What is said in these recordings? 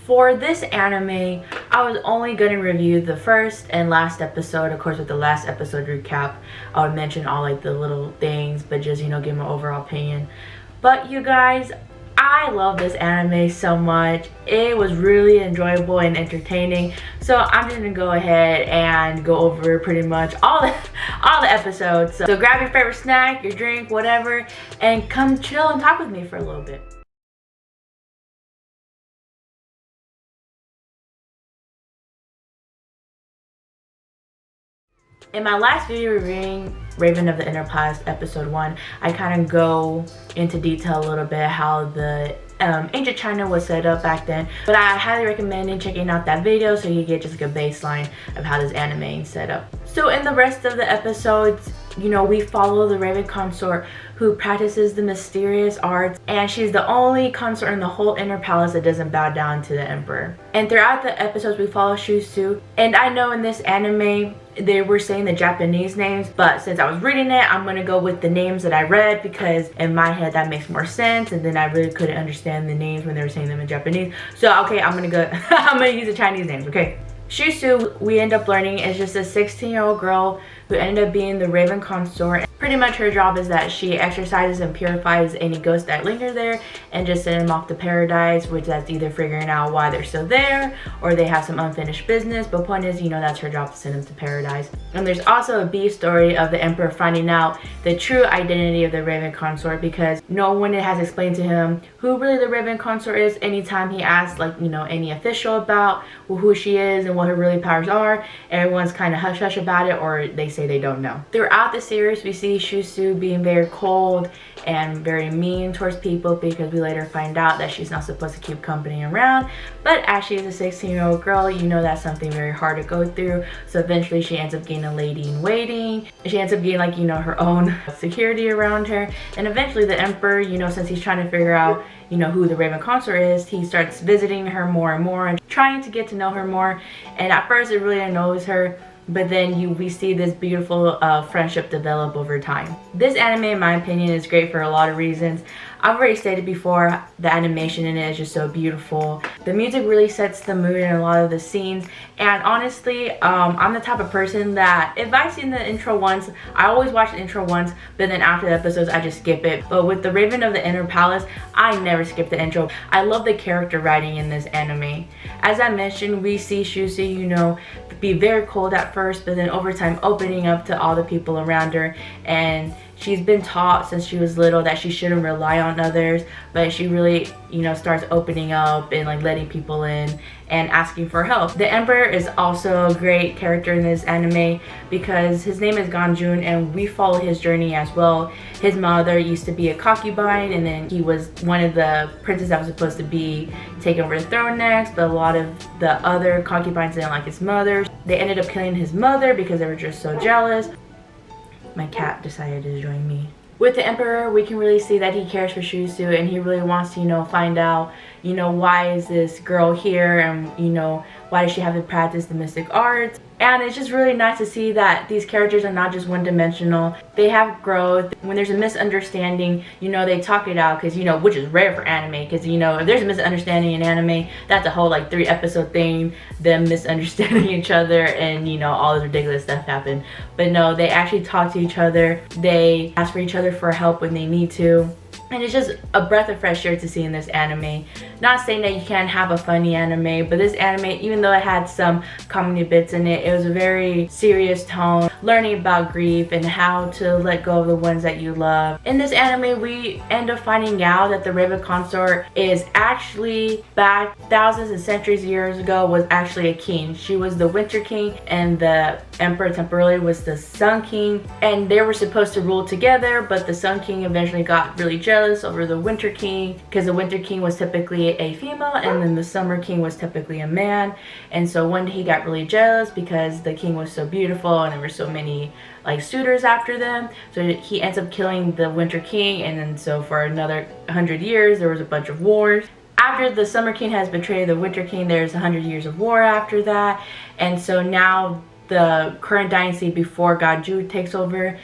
For this anime, I was only going to review the first and last episode. Of course, with the last episode recap, I would mention all like the little things, but just, you know, give my overall opinion. But you guys, I love this anime so much. It was really enjoyable and entertaining. So I'm just gonna go ahead and go over pretty much all the episodes. So grab your favorite snack, your drink, whatever, and come chill and talk with me for a little bit. In my last video reviewing Raven of the Inner Palace episode 1, I kind of go into detail a little bit how the ancient China was set up back then, but I highly recommend checking out that video so you get just like a baseline of how this anime is set up. So in the rest of the episodes, you know, we follow the Raven consort who practices the mysterious arts, and she's the only consort in the whole Inner Palace that doesn't bow down to the emperor. And throughout the episodes we follow Shusu, and I know in this anime they were saying the Japanese names, but since I was reading it, I'm gonna go with the names that I read because in my head that makes more sense, and then I really couldn't understand the names when they were saying them in Japanese. So okay, I'm gonna use the Chinese names, okay? Shusu, we end up learning, is just a 16-year-old girl who ended up being the Raven consort. Pretty much her job is that she exorcises and purifies any ghosts that linger there and just send them off to paradise, which that's either figuring out why they're still there or they have some unfinished business. But point is, you know, that's her job to send them to paradise. And there's also a B story of the emperor finding out the true identity of the Raven consort because no one has explained to him who really the Raven consort is. Anytime he asks, like, you know, any official about who she is and what her really powers are, everyone's kind of hush hush about it, or they say they don't know. Throughout the series, we see Shusu being very cold and very mean towards people because we later find out that she's not supposed to keep company around. But as she is a 16-year-old girl, you know that's something very hard to go through. So eventually she ends up getting a lady in waiting. She ends up getting, like, you know, her own security around her. And eventually the emperor, you know, since he's trying to figure out, you know, who the Raven consort is, he starts visiting her more and more and trying to get to know her more. And at first it really annoys her, but then we see this beautiful friendship develop over time. This anime, in my opinion, is great for a lot of reasons. I've already stated before, the animation in it is just so beautiful. The music really sets the mood in a lot of the scenes, and honestly, I'm the type of person that if I've seen the intro once, I always watch the intro once, but then after the episodes I just skip it. But with the Raven of the Inner Palace, I never skip the intro. I love the character writing in this anime. As I mentioned, we see Shusu, you know, be very cold at first, but then over time opening up to all the people around her, and she's been taught since she was little that she shouldn't rely on others, but she really, you know, starts opening up and like letting people in and asking for help. The emperor is also a great character in this anime because his name is Ganjun and we follow his journey as well. His mother used to be a concubine, and then he was one of the princes that was supposed to be taking over the throne next, but a lot of the other concubines didn't like his mother. They ended up killing his mother because they were just so jealous. My cat decided to join me. With the emperor, we can really see that he cares for Shusu and he really wants to, you know, find out, you know, why is this girl here, and, you know, why does she have to practice the mystic arts. And it's just really nice to see that these characters are not just one-dimensional. They have growth. When there's a misunderstanding, you know, they talk it out, because, you know, which is rare for anime, because, you know, if there's a misunderstanding in anime, that's a whole like 3-episode thing, them misunderstanding each other and, you know, all this ridiculous stuff happen. But no, they actually talk to each other. They ask for each other for help when they need to. And it's just a breath of fresh air to see in this anime. Not saying that you can't have a funny anime, but this anime, even though it had some comedy bits in it, it was a very serious tone, learning about grief and how to let go of the ones that you love. In this anime, we end up finding out that the Raven consort is actually back thousands and centuries years ago was actually a king. She was the Winter King and the emperor temporarily was the Sun King, and they were supposed to rule together, but the Sun King eventually got really jealous over the Winter King because the Winter King was typically a female and then the Summer King was typically a man. And so one day he got really jealous because the king was so beautiful and there were so many like suitors after them, so he ends up killing the Winter King. And then so for another 100 years there was a bunch of wars. After the Summer King has betrayed the Winter King, there's 100 years of war after that. And so now the current dynasty before Gaju takes over,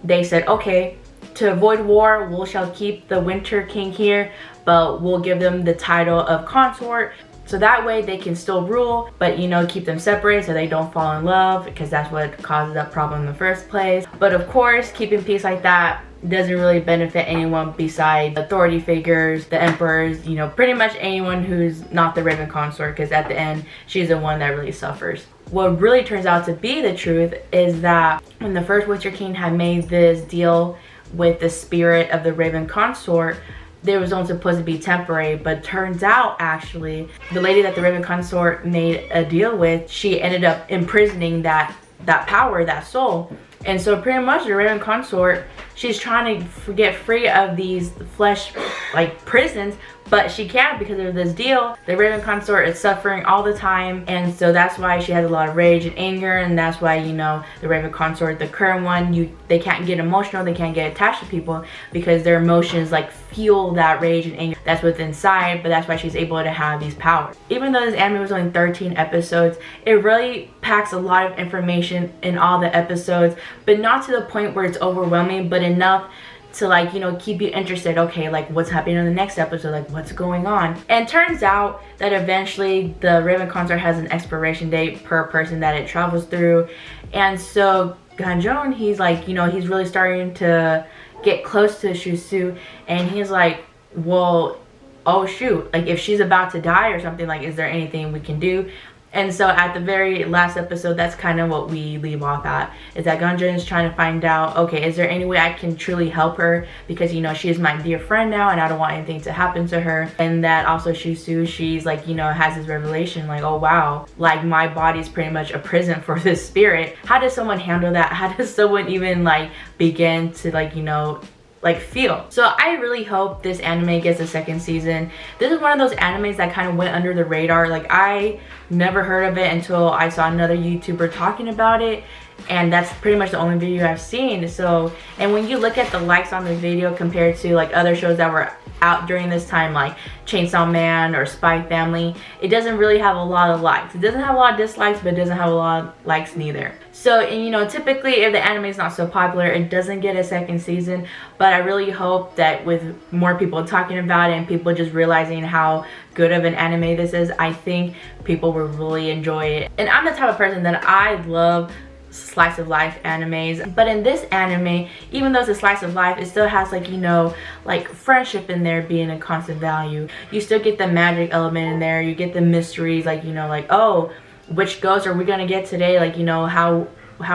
they said, okay, to avoid war, we shall keep the Winter King here, but we'll give them the title of consort. So that way they can still rule, but you know, keep them separate so they don't fall in love, because that's what causes that problem in the first place. But of course, keeping peace like that doesn't really benefit anyone besides authority figures, the emperors, you know, pretty much anyone who's not the Raven consort, because at the end, she's the one that really suffers. What really turns out to be the truth is that when the first Witcher King had made this deal with the spirit of the Raven consort, there was only supposed to be temporary, but turns out actually the lady that the Raven consort made a deal with, she ended up imprisoning that power, that soul. And so pretty much the Raven consort, she's trying to get free of these flesh like prisons, but she can't because of this deal. The Raven consort is suffering all the time, and so that's why she has a lot of rage and anger, and that's why, you know, the Raven consort, the current one, they can't get emotional, they can't get attached to people because their emotions like fuel that rage and anger that's within inside, but that's why she's able to have these powers. Even though this anime was only 13 episodes, it really packs a lot of information in all the episodes, but not to the point where it's overwhelming, but enough to, like, you know, keep you interested. Okay, like what's happening in the next episode, like what's going on. And turns out that eventually the Raven consort has an expiration date per person that it travels through, and so Ganjon, he's like, you know, he's really starting to get close to Shusu, and he's like, well, oh shoot, like if she's about to die or something, like is there anything we can do? And so at the very last episode, that's kind of what we leave off at, is that Ganjon is trying to find out, okay, is there any way I can truly help her? Because, you know, she is my dear friend now and I don't want anything to happen to her. And that also Shusu, she's like, you know, has this revelation like, oh wow, like my body's pretty much a prison for this spirit. How does someone handle that? How does someone even like begin to, like, you know, like feel? So I really hope this anime gets a second season. This is one of those animes that kind of went under the radar. Like I never heard of it until I saw another YouTuber talking about it, and that's pretty much the only video I've seen. So, and when you look at the likes on the video compared to like other shows that were out during this time, like Chainsaw Man or Spy Family, it doesn't really have a lot of likes. It doesn't have a lot of dislikes, but it doesn't have a lot of likes neither. So, and you know, typically if the anime is not so popular, it doesn't get a second season, but I really hope that with more people talking about it and people just realizing how good of an anime this is, I think people will really enjoy it. And I'm the type of person that I love slice of life animes, but in this anime, even though it's a slice of life, it still has, like, you know, like friendship in there being a constant value. You still get the magic element in there, you get the mysteries, like, you know, like, oh, which ghost are we gonna get today, like, you know, how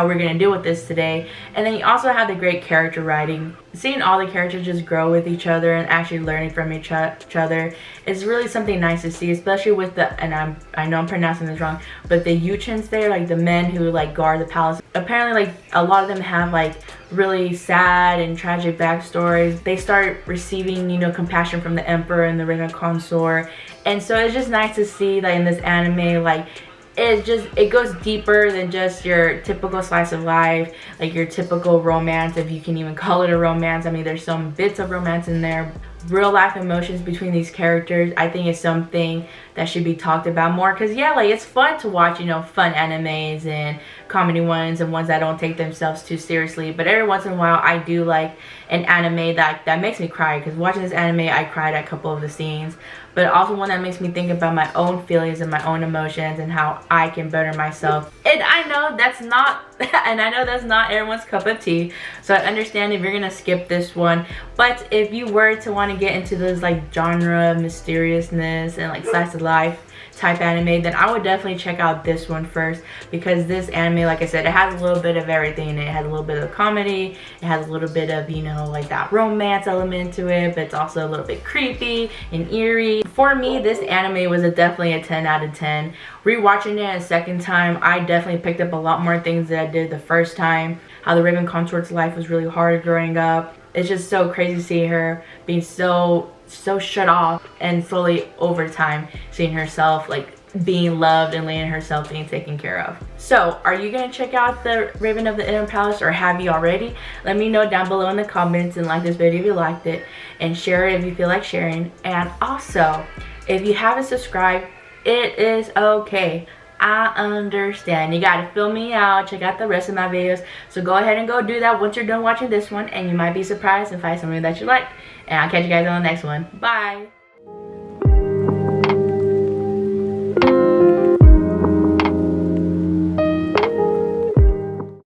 we're gonna deal with this today. And then you also have the great character writing. Seeing all the characters just grow with each other and actually learning from each other is really something nice to see, especially with the, and I know I'm pronouncing this wrong, but the Yuchins there, like the men who like guard the palace. Apparently, like a lot of them have like really sad and tragic backstories. They start receiving, you know, compassion from the emperor and the Raven consort, and so it's just nice to see that in this anime, like, it goes deeper than just your typical slice of life, like your typical romance, if you can even call it a romance. I mean, there's some bits of romance in there. Real life emotions between these characters, I think, is something that should be talked about more, because yeah, like it's fun to watch, you know, fun animes and comedy ones and ones that don't take themselves too seriously, but every once in a while I do like an anime that makes me cry, because watching this anime I cried at a couple of the scenes, but also one that makes me think about my own feelings and my own emotions and how I can better myself. And I know that's not everyone's cup of tea, so I understand if you're gonna skip this one, but if you were to want to get into those like genre mysteriousness and like slice of life type anime, then I would definitely check out this one first, because this anime, like I said, it has a little bit of everything. It has a little bit of comedy, it has a little bit of, you know, like that romance element to it, but it's also a little bit creepy and eerie. For me, this anime was definitely a 10 out of 10. Rewatching it a second time, I definitely picked up a lot more things that I did the first time. How the Raven consort's life was really hard growing up. It's just so crazy seeing her being so shut off, and slowly over time seeing herself like being loved and letting herself being taken care of. So are you gonna check out the Raven of the Inner Palace, or have you already? Let me know down below in the comments, and like this video if you liked it, and share it if you feel like sharing. And also, if you haven't subscribed, it is okay. I understand. You gotta fill me out, check out the rest of my videos. So go ahead and go do that once you're done watching this one, and you might be surprised and find something that you like. And I'll catch you guys on the next one. Bye.